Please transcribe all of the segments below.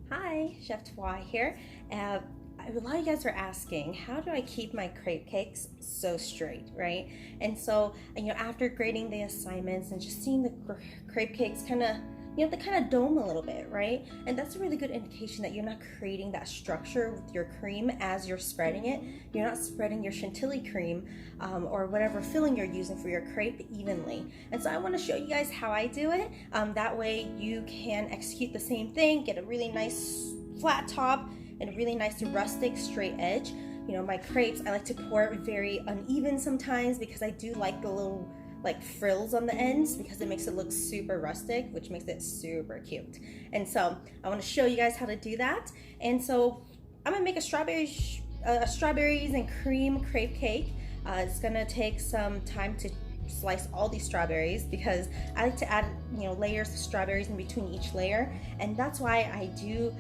Hi, Chef Twa here. A lot of you guys are asking, how do I keep my crepe cakes so straight, right? And so, after grading the assignments and just seeing the crepe cakes kind of, they kind of dome a little bit, right? And that's a really good indication that you're not creating that structure with your cream as you're spreading it. You're not spreading your chantilly cream or whatever filling you're using for your crepe evenly. And so I want to show you guys how I do it. That way you can execute the same thing, get a really nice flat top and a really nice rustic straight edge. My crepes, I like to pour very uneven sometimes because I do like the little frills on the ends because it makes it look super rustic, which makes it super cute. And so I want to show you guys how to do that. And so I'm gonna make a strawberries and cream crepe cake. It's gonna take some time to slice all these strawberries because I like to add layers of strawberries in between each layer, and that's why I do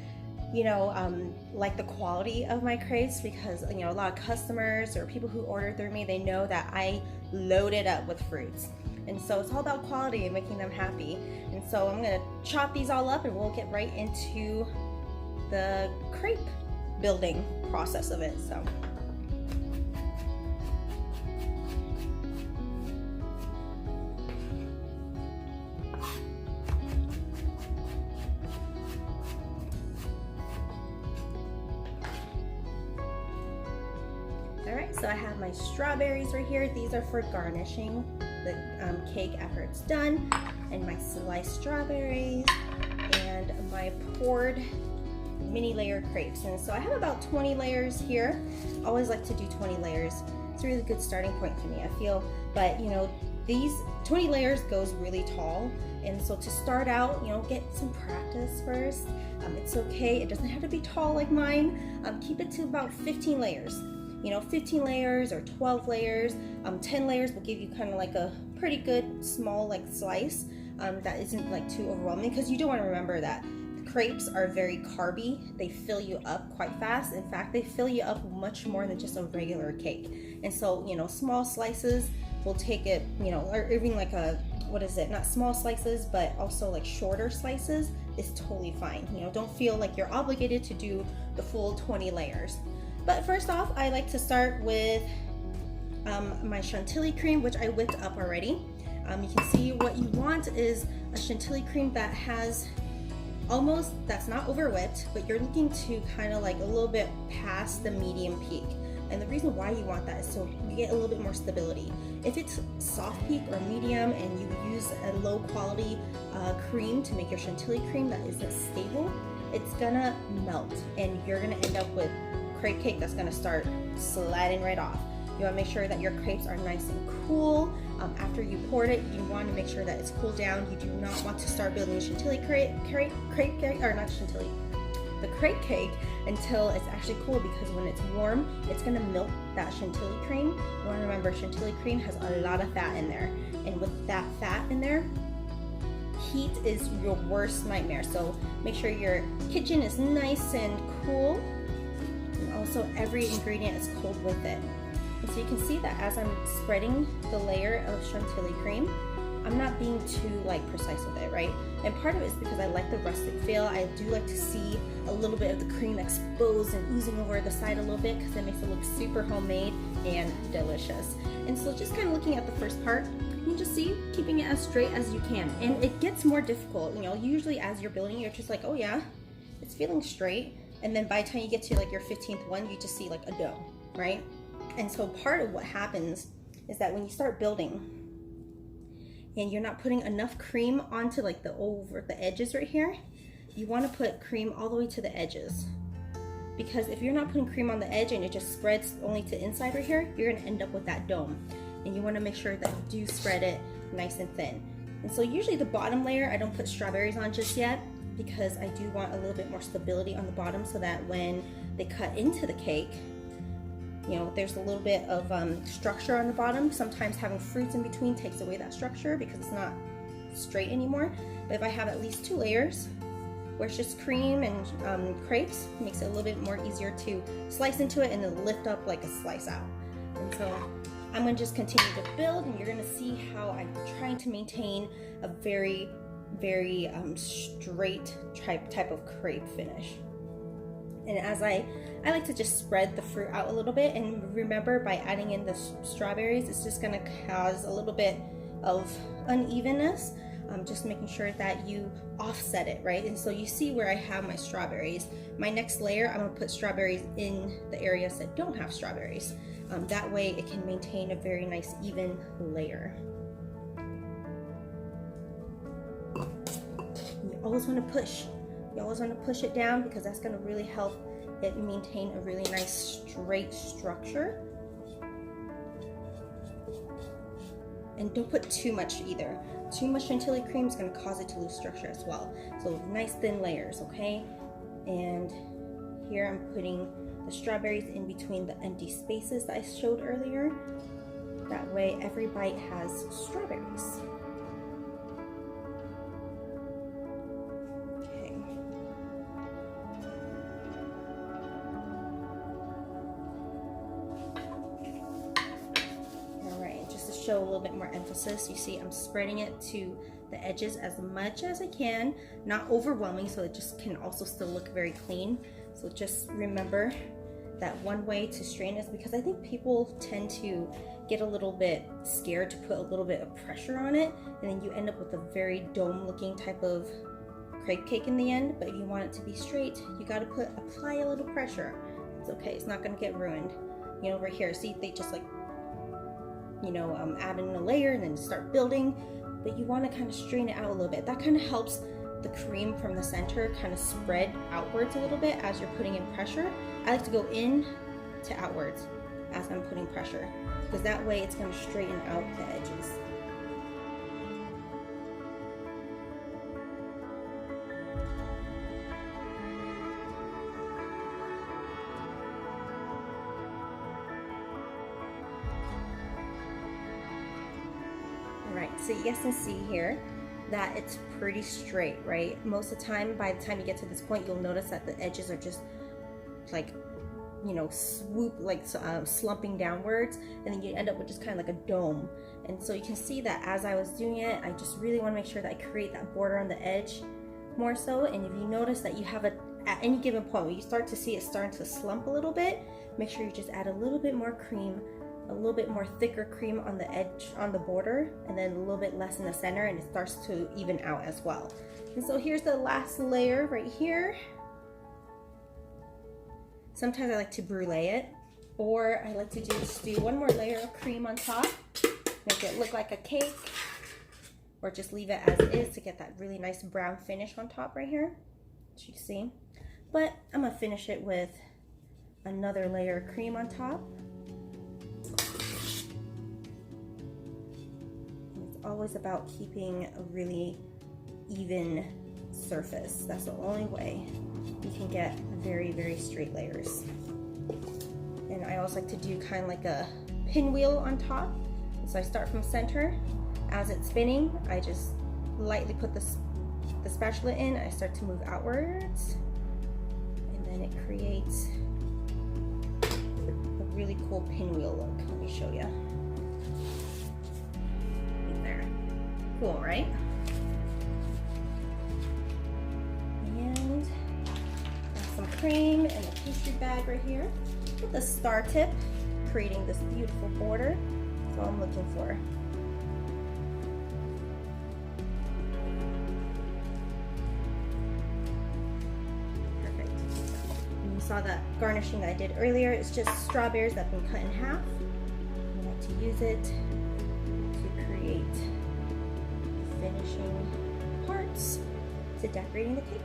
like the quality of my crepes, because a lot of customers or people who order through me, they know that I load it up with fruits, and so it's all about quality and making them happy. And so I'm gonna chop these all up and we'll get right into the crepe building process of it. So So I have my strawberries right here. These are for garnishing the cake after it's done, and my sliced strawberries and my poured mini layer crepes. And so I have about 20 layers here. I always like to do 20 layers. It's a really good starting point for me, I feel. But these 20 layers goes really tall, and so to start out, get some practice first. It's okay, it doesn't have to be tall like mine. Keep it to about 15 layers. 15 layers or 12 layers. 10 layers will give you kind of like a pretty good small slice that isn't too overwhelming, because you do want to remember that crepes are very carby. They fill you up quite fast. In fact, they fill you up much more than just a regular cake. And so small slices will take it, or even not small slices, but also shorter slices is totally fine. Don't feel like you're obligated to do the full 20 layers. But first off, I like to start with my chantilly cream, which I whipped up already. You can see what you want is a chantilly cream that has that's not over whipped, but you're looking to kind of a little bit past the medium peak. And the reason why you want that is so you get a little bit more stability. If it's soft peak or medium and you use a low quality cream to make your chantilly cream that isn't stable, it's gonna melt and you're gonna end up with crepe cake that's going to start sliding right off. You want to make sure that your crepes are nice and cool. After you poured it, you want to make sure that it's cooled down. You do not want to start building chantilly crepe cake, or not chantilly, the crepe cake until it's actually cool, because when it's warm, it's going to melt that chantilly cream. You want to remember, chantilly cream has a lot of fat in there, and with that fat in there, heat is your worst nightmare. So make sure your kitchen is nice and cool. And also every ingredient is cold with it. And so you can see that as I'm spreading the layer of chantilly cream, I'm not being too precise with it, right? And part of it is because I like the rustic feel. I do like to see a little bit of the cream exposed and oozing over the side a little bit, because it makes it look super homemade and delicious. And so just kind of looking at the first part, you just see keeping it as straight as you can. And it gets more difficult, usually as you're building, you're just oh yeah, it's feeling straight. And then by the time you get to your 15th one, you just see a dough, right? And so part of what happens is that when you start building and you're not putting enough cream onto over the edges right here, you want to put cream all the way to the edges. Because if you're not putting cream on the edge and it just spreads only to inside right here, you're going to end up with that dome. And you want to make sure that you do spread it nice and thin. And so usually the bottom layer, I don't put strawberries on just yet, because I do want a little bit more stability on the bottom, so that when they cut into the cake, there's a little bit of structure on the bottom. Sometimes having fruits in between takes away that structure because it's not straight anymore. But if I have at least 2 layers where it's just cream and crepes, it makes it a little bit more easier to slice into it and then lift up like a slice out. And so I'm gonna just continue to build, and you're gonna see how I'm trying to maintain a very very straight type of crepe finish. And as I like to just spread the fruit out a little bit, and remember, by adding in the strawberries, it's just gonna cause a little bit of unevenness. Just making sure that you offset it, right? And so you see where I have my strawberries. My next layer, I'm gonna put strawberries in the areas that don't have strawberries. That way it can maintain a very nice even layer. You always wanna push. You always wanna push it down, because that's gonna really help it maintain a really nice straight structure. And don't put too much either. Too much chantilly cream is going to cause it to lose structure as well. So nice thin layers, okay? And here I'm putting the strawberries in between the empty spaces that I showed earlier. That way every bite has strawberries. Okay. Show a little bit more emphasis. You see I'm spreading it to the edges as much as I can, not overwhelming, so it just can also still look very clean. So just remember that one way to strain is, because I think people tend to get a little bit scared to put a little bit of pressure on it, and then you end up with a very dome looking type of crepe cake in the end. But if you want it to be straight, you got to apply a little pressure. It's okay, it's not going to get ruined. You know, right here, see, they just like, you know, add in a layer and then start building, but you want to kind of strain it out a little bit. That kind of helps the cream from the center kind of spread outwards a little bit as you're putting in pressure. I like to go in to outwards as I'm putting pressure, because that way it's going to straighten out the edges. Right, so you guys can see here that it's pretty straight, right? Most of the time, by the time you get to this point, you'll notice that the edges are just like, you know, slumping downwards, and then you end up with just kind of like a dome. And so you can see that as I was doing it, I just really want to make sure that I create that border on the edge more so. And if you notice that you have at any given point, when you start to see it starting to slump a little bit, make sure you just add a little bit more cream, a little bit more thicker cream on the edge, on the border, and then a little bit less in the center, and it starts to even out as well. And so here's the last layer right here. Sometimes I like to brulee it, or I like to just do one more layer of cream on top, make it look like a cake, or just leave it as is to get that really nice brown finish on top right here, as you can see. But I'm gonna finish it with another layer of cream on top. Always about keeping a really even surface. That's the only way you can get very, very straight layers. And I always like to do kind of like a pinwheel on top. So I start from center. As it's spinning, I just lightly put the spatula in. I start to move outwards, and then it creates a really cool pinwheel look. Let me show you. Cool, right? And some cream in the pastry bag right here with the star tip, creating this beautiful border. That's all I'm looking for. Perfect. And you saw that garnishing that I did earlier. It's just strawberries that have been cut in half. I like to use it to create finishing parts to decorating the cake.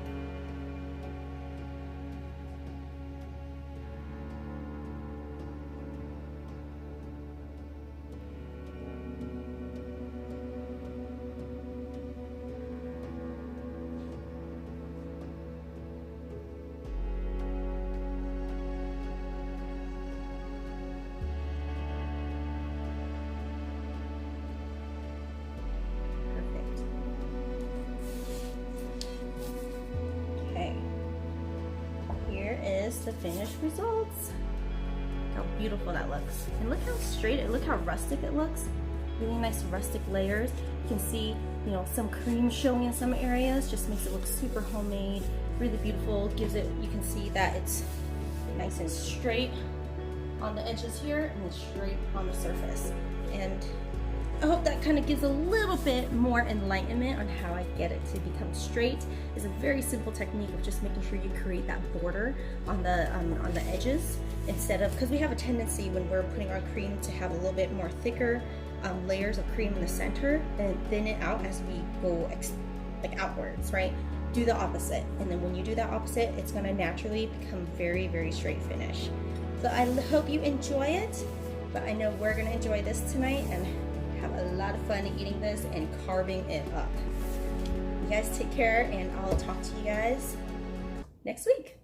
The finished results. Look how beautiful that looks, and look how straight it, look how rustic it looks. really nice rustic layers. You can see, you know, some cream showing in some areas, just makes it look super homemade, really beautiful. Gives it, you can see that it's nice and straight on the edges here and then straight on the surface. And I hope that kind of gives a little bit more enlightenment on how I get it to become straight. It's a very simple technique of just making sure you create that border on the edges, instead of, because we have a tendency when we're putting our cream to have a little bit more thicker layers of cream in the center and thin it out as we go like outwards, right? Do the opposite, and then when you do that opposite, it's going to naturally become very, very straight finish. So I hope you enjoy it, but I know we're going to enjoy this tonight and have a lot of fun eating this and carving it up. You guys take care, and I'll talk to you guys next week.